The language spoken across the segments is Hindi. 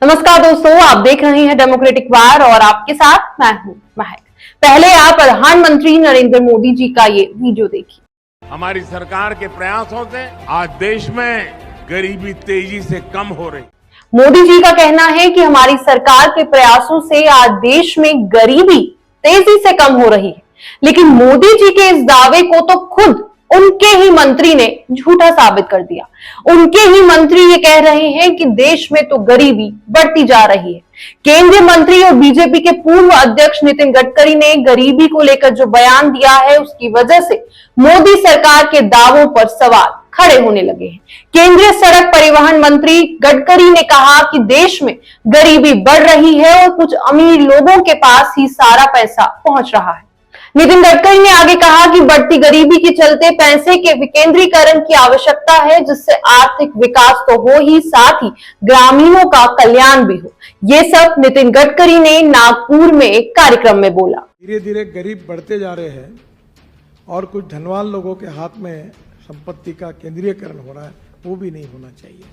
नमस्कार दोस्तों, आप देख रहे हैं डेमोक्रेटिक वार और आपके साथ मैं हूं महक। पहले आप प्रधानमंत्री नरेंद्र मोदी जी का ये वीडियो देखिए। हमारी सरकार के प्रयासों से आज देश में गरीबी तेजी से कम हो रही। मोदी जी का कहना है कि हमारी सरकार के प्रयासों से आज देश में गरीबी तेजी से कम हो रही है, लेकिन मोदी जी के इस दावे को तो खुद उनके ही मंत्री ने झूठा साबित कर दिया। उनके ही मंत्री ये कह रहे हैं कि देश में तो गरीबी बढ़ती जा रही है। केंद्रीय मंत्री और बीजेपी के पूर्व अध्यक्ष नितिन गडकरी ने गरीबी को लेकर जो बयान दिया है, उसकी वजह से मोदी सरकार के दावों पर सवाल खड़े होने लगे हैं। केंद्रीय सड़क परिवहन मंत्री गडकरी ने कहा कि देश में गरीबी बढ़ रही है और कुछ अमीर लोगों के पास ही सारा पैसा पहुंच रहा है। नितिन गडकरी ने आगे कहा कि बढ़ती गरीबी के चलते पैसे के विकेंद्रीकरण की आवश्यकता है, जिससे आर्थिक विकास तो हो ही, साथ ही ग्रामीणों का कल्याण भी हो। ये सब नितिन गडकरी ने नागपुर में एक कार्यक्रम में बोला। धीरे धीरे गरीब बढ़ते जा रहे हैं और कुछ धनवान लोगों के हाथ में संपत्ति का केंद्रीयकरण हो रहा है, वो भी नहीं होना चाहिए।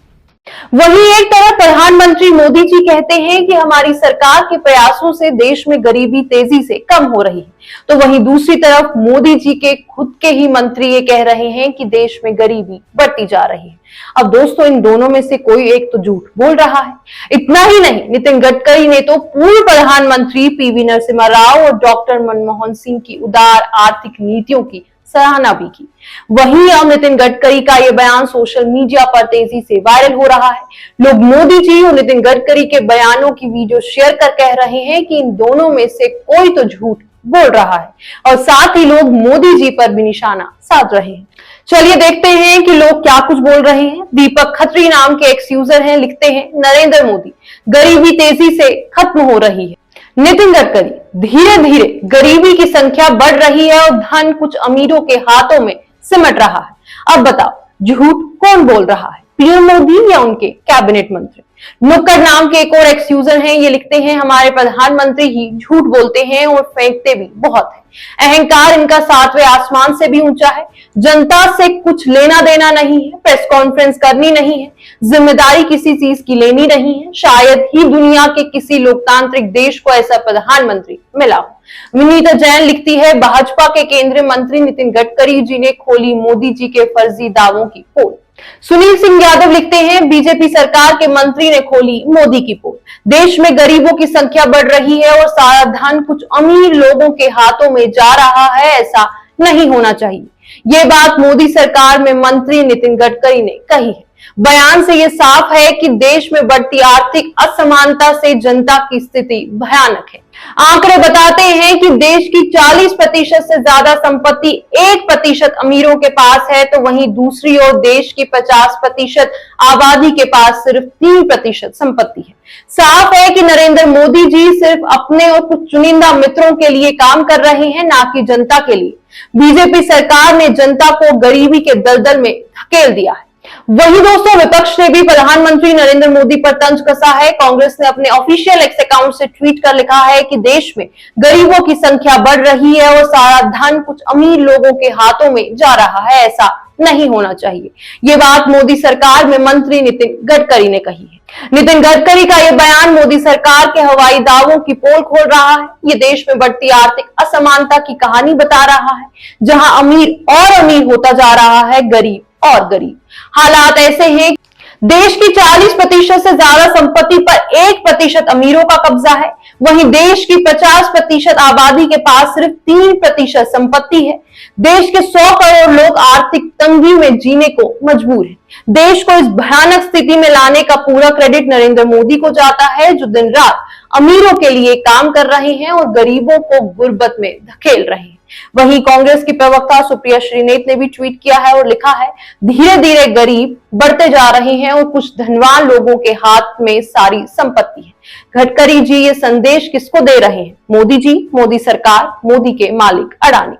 वहीं एक तरफ प्रधानमंत्री मोदी जी कहते हैं कि हमारी सरकार के प्रयासों से देश में गरीबी तेजी से कम हो रही है, तो वहीं दूसरी तरफ मोदी जी के खुद के ही मंत्री ये कह रहे हैं कि देश में गरीबी बढ़ती जा रही है। अब दोस्तों, इन दोनों में से कोई एक तो झूठ बोल रहा है। इतना ही नहीं, नितिन गडकरी ने तो पूर्व प्रधानमंत्री पीवी नरसिम्हा राव और डॉक्टर मनमोहन सिंह की उदार आर्थिक नीतियों की सराहना भी की। वहीं अब नितिन गडकरी का यह बयान सोशल मीडिया पर तेजी से वायरल हो रहा है। लोग मोदी जी और नितिन गडकरी के बयानों की वीडियो शेयर कर कह रहे हैं कि इन दोनों में से कोई तो झूठ बोल रहा है, और साथ ही लोग मोदी जी पर भी निशाना साध रहे हैं। चलिए देखते हैं कि लोग क्या कुछ बोल रहे हैं। दीपक खत्री नाम के एक्स यूजर हैं, लिखते हैं, नरेंद्र मोदी, गरीबी तेजी से खत्म हो रही है। नितिन गडकरी, धीरे धीरे गरीबी की संख्या बढ़ रही है और धन कुछ अमीरों के हाथों में सिमट रहा है। अब बताओ, झूठ कौन बोल रहा है, पीएम मोदी या उनके कैबिनेट मंत्री? नुक्कड़ नाम के एक और एक्स यूजर हैं, ये लिखते हैं, हमारे प्रधानमंत्री ही झूठ बोलते हैं और फेंकते भी बहुत है। अहंकार इनका सातवें आसमान से भी ऊंचा है। जनता से कुछ लेना देना नहीं है, प्रेस कॉन्फ्रेंस करनी नहीं है, जिम्मेदारी किसी चीज की लेनी नहीं है। शायद ही दुनिया के किसी लोकतांत्रिक देश को ऐसा प्रधानमंत्री मिला हो। विनीता जैन लिखती है, भाजपा के केंद्रीय मंत्री नितिन गडकरी जी ने खोली मोदी जी के फर्जी दावों की पोल। सुनील सिंह यादव लिखते हैं, बीजेपी सरकार के मंत्री ने खोली मोदी की पोल। देश में गरीबों की संख्या बढ़ रही है और सारा धन कुछ अमीर लोगों के हाथों में जा रहा है, ऐसा नहीं होना चाहिए। ये बात मोदी सरकार में मंत्री नितिन गडकरी ने कही है। बयान से ये साफ है कि देश में बढ़ती आर्थिक असमानता से जनता की स्थिति भयानक है। आंकड़े बताते हैं कि देश की 40% से ज्यादा संपत्ति 1% अमीरों के पास है, तो वहीं दूसरी ओर देश की 50% आबादी के पास सिर्फ 3% संपत्ति है। साफ है कि नरेंद्र मोदी जी सिर्फ अपने और कुछ चुनिंदा मित्रों के लिए काम कर रहे हैं, ना कि जनता के लिए। बीजेपी सरकार ने जनता को गरीबी के दलदल में धकेल दिया है। वहीं दोस्तों, विपक्ष ने भी प्रधानमंत्री नरेंद्र मोदी पर तंज कसा है। कांग्रेस ने अपने ऑफिशियल एक्स अकाउंट से ट्वीट कर लिखा है कि देश में गरीबों की संख्या बढ़ रही है और सारा धन कुछ अमीर लोगों के हाथों में जा रहा है, ऐसा नहीं होना चाहिए। ये बात मोदी सरकार में मंत्री नितिन गडकरी ने कही है। नितिन गडकरी का यह बयान मोदी सरकार के हवाई दावों की पोल खोल रहा है। ये देश में बढ़ती आर्थिक असमानता की कहानी बता रहा है, जहां अमीर और अमीर होता जा रहा है, गरीब और गरीब। हालात ऐसे हैं, देश की 40% से ज्यादा संपत्ति पर 1% अमीरों का कब्जा है। वहीं देश की 50% आबादी के पास सिर्फ 3% संपत्ति है। देश के 100 करोड़ लोग आर्थिक तंगी में जीने को मजबूर हैं। देश को इस भयानक स्थिति में लाने का पूरा क्रेडिट नरेंद्र मोदी को जाता है, जो दिन रात अमीरों के लिए काम कर रहे हैं और गरीबों को गुर्बत में धकेल रहे हैं। वहीं कांग्रेस की प्रवक्ता सुप्रिया श्रीनेत ने भी ट्वीट किया है और लिखा है, धीरे धीरे गरीब बढ़ते जा रहे हैं और कुछ धनवान लोगों के हाथ में सारी संपत्ति है। गडकरी जी ये संदेश किसको दे रहे हैं? मोदी जी, मोदी सरकार, मोदी के मालिक अडानी।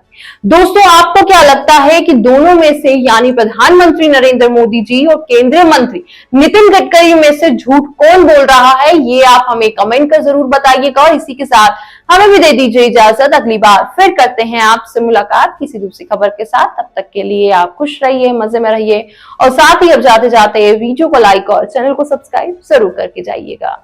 दोस्तों, आपको क्या लगता है कि दोनों में से यानी प्रधानमंत्री नरेंद्र मोदी जी और केंद्रीय मंत्री नितिन गडकरी में से झूठ कौन बोल रहा है? ये आप हमें कमेंट कर जरूर बताइएगा और इसी के साथ हमें भी दे दीजिए इजाजत। अगली बार फिर करते हैं आपसे मुलाकात किसी दूसरी खबर के साथ। तब तक के लिए आप खुश रहिए, मजे में रहिए और साथ ही अब जाते जाते वीडियो को लाइक और चैनल को सब्सक्राइब जरूर करके जाइएगा।